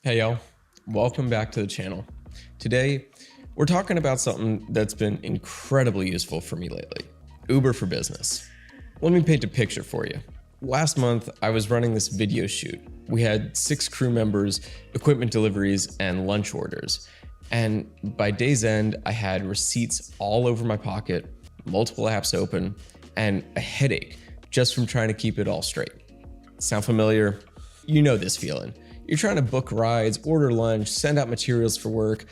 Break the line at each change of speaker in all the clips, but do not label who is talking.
Hey y'all, welcome back to the channel. Today, we're talking about something that's been incredibly useful for me lately, Uber for Business. Let me paint a picture for you. Last month, I was running this video shoot. We had 6 crew members, equipment deliveries, and lunch orders. And by day's end, I had receipts all over my pocket, multiple apps open, and a headache just from trying to keep it all straight. Sound familiar? You know this feeling. You're trying to book rides, order lunch, send out materials for work,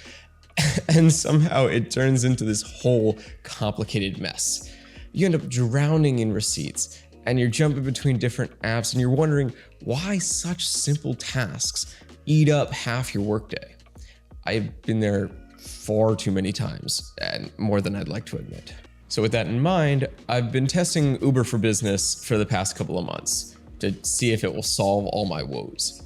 and somehow it turns into this whole complicated mess. You end up drowning in receipts, and you're jumping between different apps, and you're wondering why such simple tasks eat up half your workday. I've been there far too many times, and more than I'd like to admit. So with that in mind, I've been testing Uber for Business for the past couple of months to see if it will solve all my woes.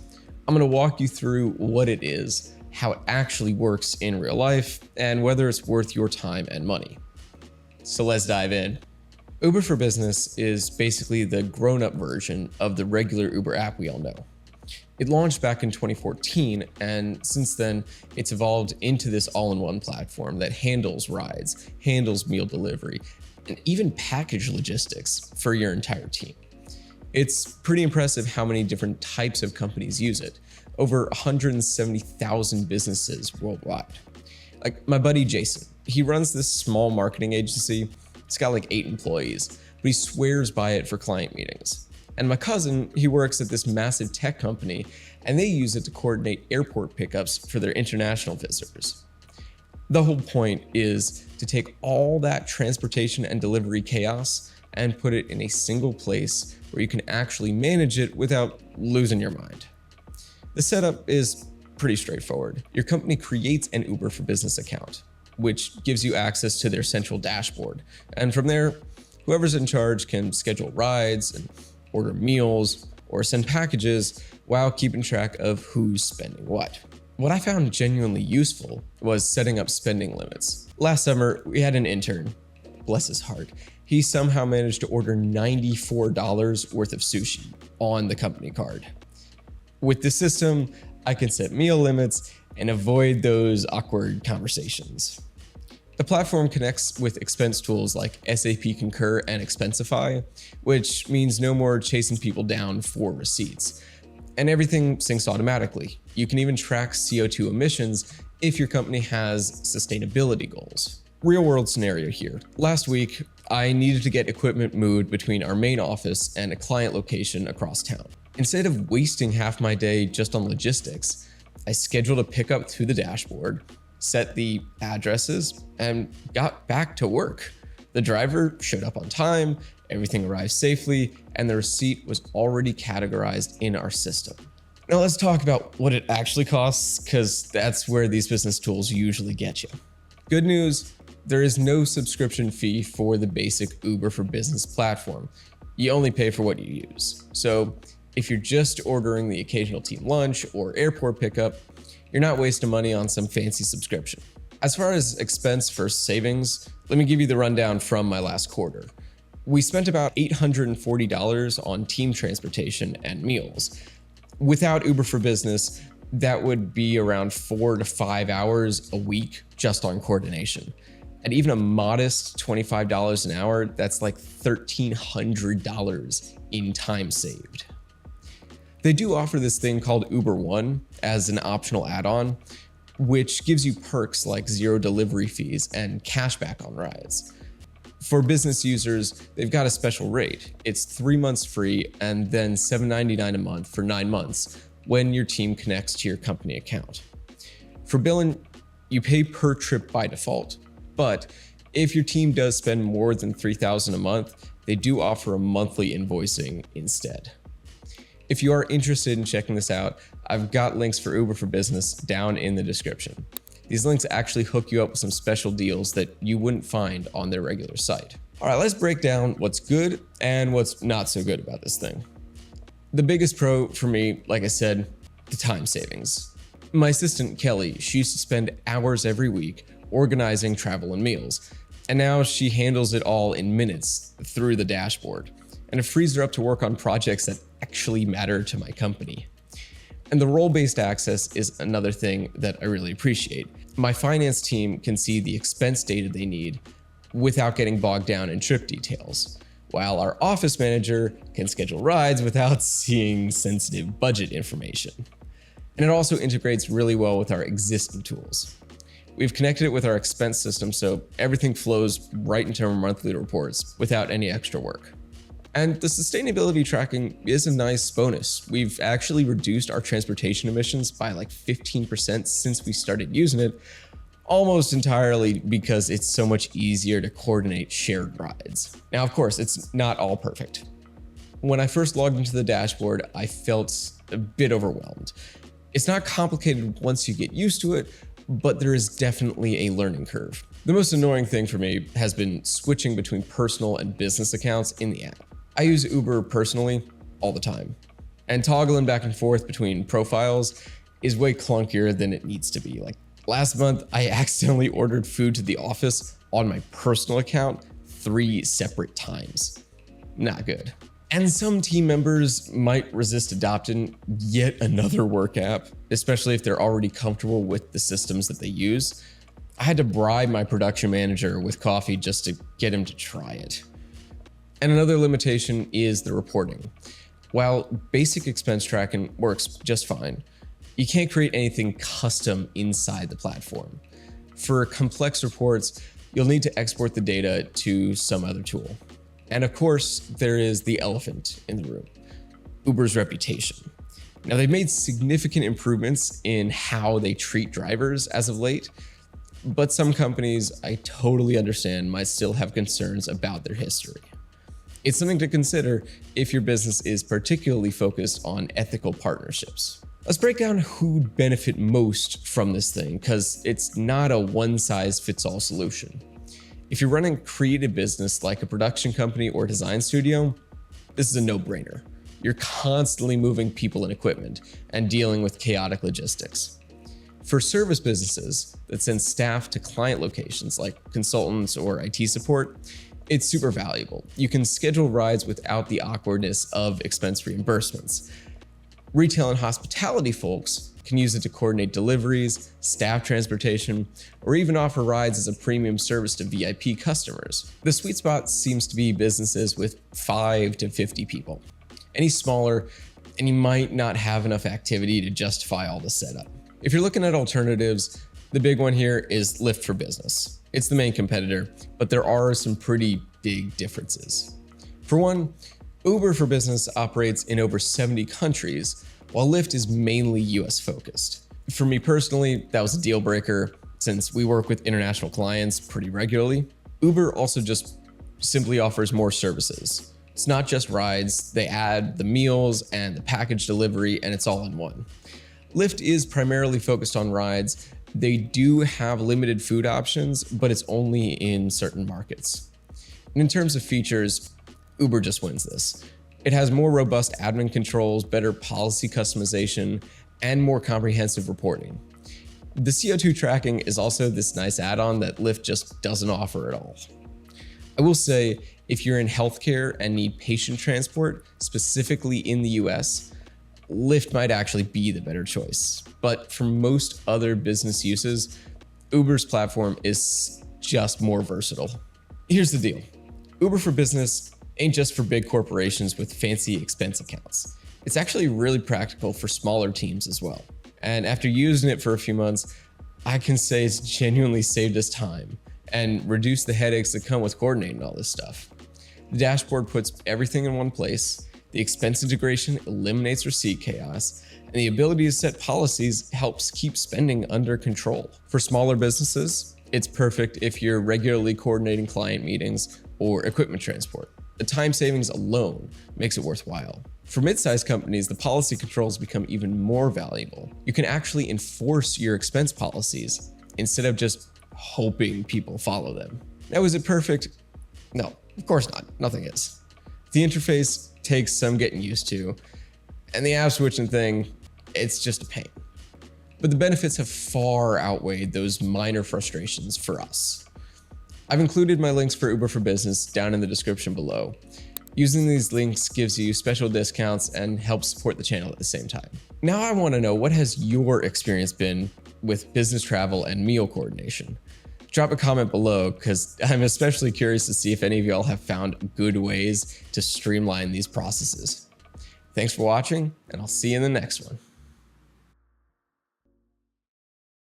I'm going to walk you through what it is, how it actually works in real life, and whether it's worth your time and money. So let's dive in. Uber for Business is basically the grown-up version of the regular Uber app we all know. It launched back in 2014, and since then, it's evolved into this all-in-one platform that handles rides, handles meal delivery, and even package logistics for your entire team. It's pretty impressive how many different types of companies use it. Over 170,000 businesses worldwide. Like my buddy Jason, he runs this small marketing agency. It's got like 8 employees, but he swears by it for client meetings. And my cousin, he works at this massive tech company, and they use it to coordinate airport pickups for their international visitors. The whole point is to take all that transportation and delivery chaos and put it in a single place where you can actually manage it without losing your mind. The setup is pretty straightforward. Your company creates an Uber for Business account, which gives you access to their central dashboard. And from there, whoever's in charge can schedule rides and order meals or send packages while keeping track of who's spending what. What I found genuinely useful was setting up spending limits. Last summer, we had an intern, bless his heart. He somehow managed to order $94 worth of sushi on the company card. With the system, I can set meal limits and avoid those awkward conversations. The platform connects with expense tools like SAP Concur and Expensify, which means no more chasing people down for receipts. And everything syncs automatically. You can even track CO2 emissions if your company has sustainability goals. Real world scenario here. Last week, I needed to get equipment moved between our main office and a client location across town. Instead of wasting half my day just on logistics, I scheduled a pickup through the dashboard, set the addresses, and got back to work. The driver showed up on time, everything arrived safely, and the receipt was already categorized in our system. Now let's talk about what it actually costs, because that's where these business tools usually get you. Good news, there is no subscription fee for the basic Uber for Business platform. You only pay for what you use. So if you're just ordering the occasional team lunch or airport pickup, you're not wasting money on some fancy subscription. As far as expense versus savings, let me give you the rundown from my last quarter. We spent about $840 on team transportation and meals. Without Uber for Business, that would be around 4 to 5 hours a week just on coordination. At even a modest $25 an hour, that's like $1,300 in time saved. They do offer this thing called Uber One as an optional add-on, which gives you perks like 0 delivery fees and cashback on rides. For business users, they've got a special rate. It's 3 months free and then $7.99 a month for 9 months when your team connects to your company account. For billing, you pay per trip by default, but if your team does spend more than $3,000 a month, they do offer a monthly invoicing instead. If you are interested in checking this out, I've got links for Uber for Business down in the description. These links actually hook you up with some special deals that you wouldn't find on their regular site. All right, let's break down what's good and what's not so good about this thing. The biggest pro for me, like I said, the time savings. My assistant, Kelly, she used to spend hours every week organizing travel and meals, and now she handles it all in minutes through the dashboard, and it frees her up to work on projects that actually matter to my company. And the role-based access is another thing that I really appreciate. My finance team can see the expense data they need without getting bogged down in trip details, while our office manager can schedule rides without seeing sensitive budget information. And it also integrates really well with our existing tools. We've connected it with our expense system so everything flows right into our monthly reports without any extra work. And the sustainability tracking is a nice bonus. We've actually reduced our transportation emissions by like 15% since we started using it, almost entirely because it's so much easier to coordinate shared rides. Now, of course, it's not all perfect. When I first logged into the dashboard, I felt a bit overwhelmed. It's not complicated once you get used to it, but there is definitely a learning curve. The most annoying thing for me has been switching between personal and business accounts in the app. I use Uber personally all the time, and toggling back and forth between profiles is way clunkier than it needs to be. Like last month, I accidentally ordered food to the office on my personal account 3 separate times. Not good. And some team members might resist adopting yet another work app, especially if they're already comfortable with the systems that they use. I had to bribe my production manager with coffee just to get him to try it. And another limitation is the reporting. While basic expense tracking works just fine, you can't create anything custom inside the platform. For complex reports, you'll need to export the data to some other tool. And of course, there is the elephant in the room, Uber's reputation. Now, they've made significant improvements in how they treat drivers as of late, but some companies, I totally understand, might still have concerns about their history. It's something to consider if your business is particularly focused on ethical partnerships. Let's break down who'd benefit most from this thing, because it's not a one-size-fits-all solution. If you're running a creative business like a production company or design studio, this is a no-brainer. You're constantly moving people and equipment and dealing with chaotic logistics. For service businesses that send staff to client locations like consultants or IT support, it's super valuable. You can schedule rides without the awkwardness of expense reimbursements. Retail and hospitality folks can use it to coordinate deliveries, staff transportation, or even offer rides as a premium service to VIP customers. The sweet spot seems to be businesses with 5 to 50 people. Any smaller, and you might not have enough activity to justify all the setup. If you're looking at alternatives, the big one here is Lyft for Business. It's the main competitor, but there are some pretty big differences. For one, Uber for Business operates in over 70 countries, while Lyft is mainly US focused. For me personally, that was a deal breaker since we work with international clients pretty regularly. Uber also just simply offers more services. It's not just rides, they add the meals and the package delivery, and it's all in one. Lyft is primarily focused on rides. They do have limited food options, but it's only in certain markets. And in terms of features, Uber just wins this. It has more robust admin controls, better policy customization, and more comprehensive reporting. The CO2 tracking is also this nice add-on that Lyft just doesn't offer at all. I will say, if you're in healthcare and need patient transport, specifically in the US, Lyft might actually be the better choice. But for most other business uses, Uber's platform is just more versatile. Here's the deal. Uber for Business ain't just for big corporations with fancy expense accounts. It's actually really practical for smaller teams as well. And after using it for a few months, I can say it's genuinely saved us time and reduced the headaches that come with coordinating all this stuff. The dashboard puts everything in one place. The expense integration eliminates receipt chaos, and the ability to set policies helps keep spending under control. For smaller businesses, it's perfect if you're regularly coordinating client meetings or equipment transport. The time savings alone makes it worthwhile. For mid-sized companies, the policy controls become even more valuable. You can actually enforce your expense policies instead of just hoping people follow them. Now, is it perfect? No, of course not. Nothing is. The interface takes some getting used to, and the app switching thing, it's just a pain. But the benefits have far outweighed those minor frustrations for us. I've included my links for Uber for Business down in the description below. Using these links gives you special discounts and helps support the channel at the same time. Now I want to know, what has your experience been with business travel and meal coordination? Drop a comment below, because I'm especially curious to see if any of y'all have found good ways to streamline these processes. Thanks for watching, and I'll see you in the next one.